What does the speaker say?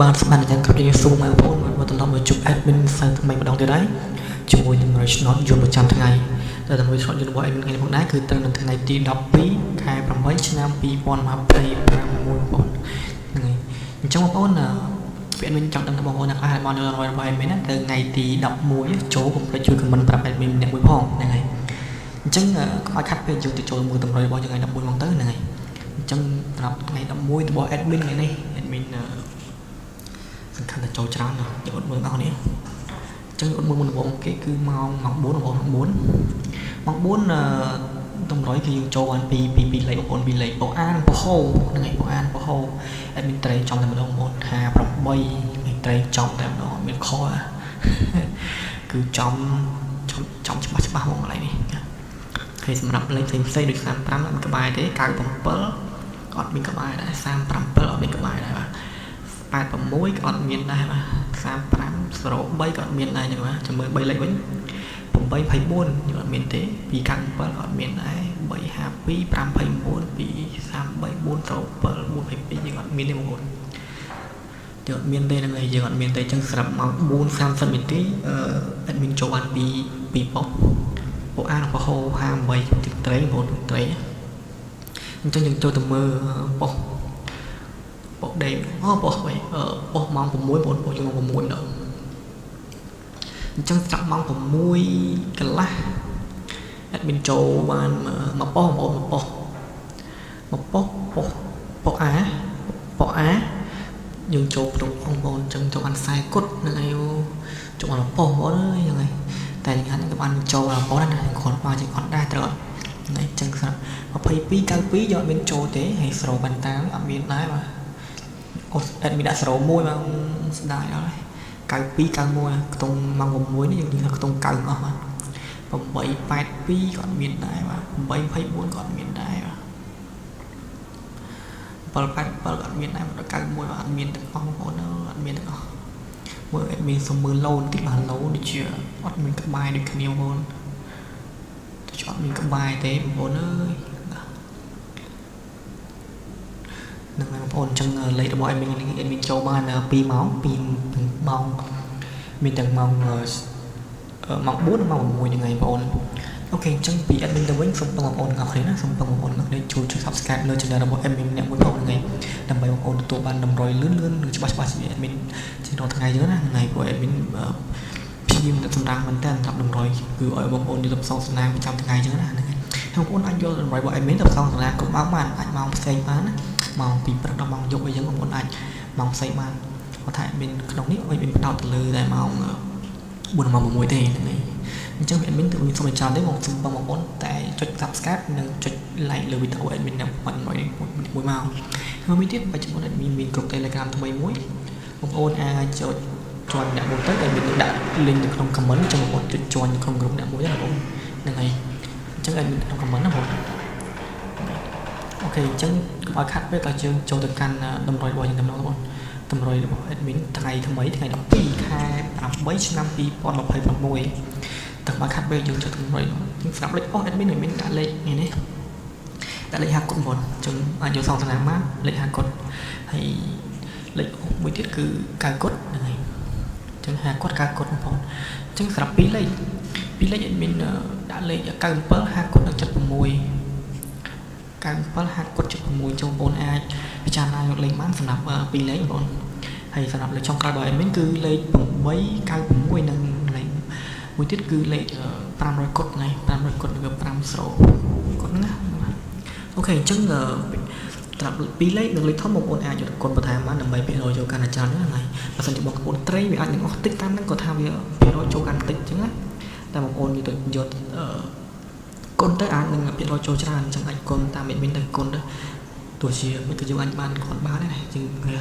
បាទស្មានយ៉ាងគ្រប់យើងសូមមកបងមកតំណមកជប់ admin សាថ្មីម្ដងទៀតហើយជាមួយនឹង Rich-Not យន្តប្រចាំថ្ងៃតែដើម្បីឆ្លងយន្តរបស់ admin ថ្ងៃនេះផងដែរគឺត្រូវនៅថ្ងៃទី12ខែ8ឆ្នាំ2025បងហ្នឹងហើយអញ្ចឹងបងប្អូនពី admin ចង់ដឹងថាបងប្អូនអ្នកខ្លះបានយករបស់ admin ទៅថ្ងៃទី11ចូលកុំភ្លេចជួយ comment ប្រាប់ admin អ្នកមួយផងហ្នឹងហើយអញ្ចឹងកុំឲ្យខាត់ពេលយើងទៅចូលមើលតម្រុយរបស់ថ្ងៃ11មកទៅហ្នឹងហើយអញ្ចឹងសម្រាប់ថ្ងៃ11របស់ admin ថ្ងៃនេះ admin សំខាន់តែចូលច្រើនណាស់យកអត់មើលបងប្អូននេះអញ្ចឹងអត់មើលមុនដំបូងគេគឺម៉ោង4ម៉ោង4តម្រុយគឺយើងចូលបានពីលេខបងប្អូនពីលេខបោអានបោហោហ្នឹងហើយបោអានបោហោអេដមីនត្រេចំតែម្ដងបងប្អូន58មានត្រេចំតែម្ដងមានខគឺចំច្បាស់ហ្មងកន្លែងនេះហើយសម្រាប់លេខផ្សេងដូច35អត់មានក្បែរទេ97ក៏អត់មានក្បែរដែរ37អត់មានក្បែរដែរបាទ86ក៏អត់មានដែរបាទ35 03ក៏អត់មានដែរចឹងបាទចាំមើល3លេខវិញ824យើងអត់មានទេ297ក៏អត់មានដែរ352 529 233 407 422យើងអត់មានទេបងប្អូនយើងអត់មានទេហ្នឹងហើយយើងអត់មានទេចឹងស្រាប់ម៉ោង4:30នាទីadmin ចូលបានពីប៉ុកអានបោហោ58ទីត្រេបងប្អូនត្រេអញ្ចឹងយើងចូលទៅមើលប៉ុកដេកប៉ុកវិញប៉ុកម៉ោង6បងប្អូនប៉ុកយើងម៉ោង6ដល់អញ្ចឹងចាប់ម៉ោង6កន្លះ admin ចូលបានមកប៉ុកបងប្អូនមកប៉ុកអាយើងចូលក្នុងបងប្អូនអញ្ចឹងចូលបាន40គុតហ្នឹងហើយចូលបានប៉ុកបងប្អូនអើយហ្នឹងហើយតែយ៉ាងណាក៏បានចូលបងប្អូនណាគ្រាន់បើជាអត់ដែរត្រូវអត់ហ្នឹងអញ្ចឹងស្រាប់22 92យកអត់មានចូលទេហើយស្រោបានតាមអត់មានដែរបាទadmin ដាក់ស្រោមួយមកស្ដាយដល់ហើយ92 91ខ្ទង់ម៉ោង6នេះយើងនិយាយថាខ្ទង់9អស់បាទ882ក៏អត់មានដែរបាទ824ក៏អត់មានដែរបាទ787ក៏អត់មានដែរដល់91បាទអត់មានទាំងអស់បងប្អូនអត់មានទាំងអស់មើល admin សុំមើលឡូបន្តិចបាទឡូដូចជាអត់មានក្បែរដូចគ្នាបងប្អូនដូចអត់មានក្បែរទេបងប្អូនអើយហ្នឹងហើយបងប្អូនអញ្ចឹងលេខរបស់ admin ចូលបាន2ម៉ោងម៉ោងមានទាំងម៉ោង4និងម៉ោង6ហ្នឹងហើយបងប្អូនអូខេអញ្ចឹងពី admin ទៅវិញសូមបងប្អូនទាំងអស់គ្នាណាសូមបងប្អូនទាំងអស់គ្នាជួយ subscribe លើ channel របស់ admin អ្នកមួយផងហ្នឹងហើយដើម្បីបងប្អូនទទួលបានតម្រុយលឿននិងច្បាស់ពី admin ជារាល់ថ្ងៃហ្នឹងណាថ្ងៃព្រោះ admin ព្យាយាមសម្រាប់មែនតើសម្រាប់តម្រុយគឺឲ្យបងប្អូនយកទៅផ្សងសនាប្រចាំថ្ងៃអញ្ចឹងណាហ្នឹងហើយបងប្អូនអាចយកតម្រុយរបស់ admin ទៅផ្សងសនាគ្រប់ម៉ោងបានអាចម៉ោងផ្សេងបានណាម៉ោងពីព្រឹកដល់ម៉ោងយប់អីចឹងបងប្អូនអាចម៉ោងផ្សេងបានគាត់ថា admin ក្នុងនេះadmin ផ្ដោតទៅលើតែម៉ោង4ម៉ោង6ទេហ្នឹងហើយអញ្ចឹង admin ទៅមានសូមចាំទេបងសូមបងប្អូនតែចុច subscribe និងចុច like លើវីដេអូ admin នៅមួយម៉ោងហើយមួយទៀតបច្ចុប្បន្ន admin មានក្រុម Telegram ថ្មីមួយបងប្អូនអាចចុច join អ្នកមួយទៅ admin នឹងដាក់ link នៅក្នុង comment អញ្ចឹងបងប្អូនចុច join នៅក្នុងក្រុមអ្នកមួយណាបងហ្នឹងហើយអញ្ចឹង admin ក្នុង comment ណាបងអូខេអញ្ចឹងកុំឲ្យខាត់ពេកក៏យើងចូលទៅកាន់តម្រុយរបស់យើងតំណងបងតម្រុយរបស់ admin ថ្ងៃថ្មីថ្ងៃ12ខែ8ឆ្នាំ2026តែបើខាត់ពេកយើងចូលតម្រុយយើងស្រាប់លេខអស់ admin មិនដាក់លេខនេះដាក់លេខ50គុតបងអញ្ចឹងអាចយកសងសនាបានលេខ50គុតហើយលេខមួយទៀតគឺ9គុតហ្នឹងហើយអញ្ចឹង50គុត9គុតបងប្អូនអញ្ចឹងស្រាប់2លេខadmin ដាក់លេខ97 50គុតនិង76 97 50គុត76ចូលបងប្អូនអាចពិចារណាយកលេខបានសម្រាប់2លេខបងប្អូនហើយសម្រាប់លេខចុងក្រោយរបស់ admin គឺលេខ896និងលេខមួយទៀតគឺលេខ500គុតហ្នឹង500គុតនិង5ស្រោគុតណាអូខេអញ្ចឹងត្រាប់2លេខនិងលេខធំបងប្អូនអាចយកគុណបន្ថែមបានដើម្បីភាគរយចូលកាន់តែច្រើនហ្នឹងហើយបើសិនជាបងប្អូនត្រីវាអាចនឹងអស់តិចតាមហ្នឹងក៏ថាវាភាគរយចូលកាន់តិចអញ្ចឹងណាតែបងប្អូនយកគុណទៅអាចនឹងភាគរយចូលច្រើនអញ្ចឹងអាចគុណតាម admin ទៅគុណទៅទោះជាមិនក៏យើងអាចបានគាត់បានដែរណាជាងគេ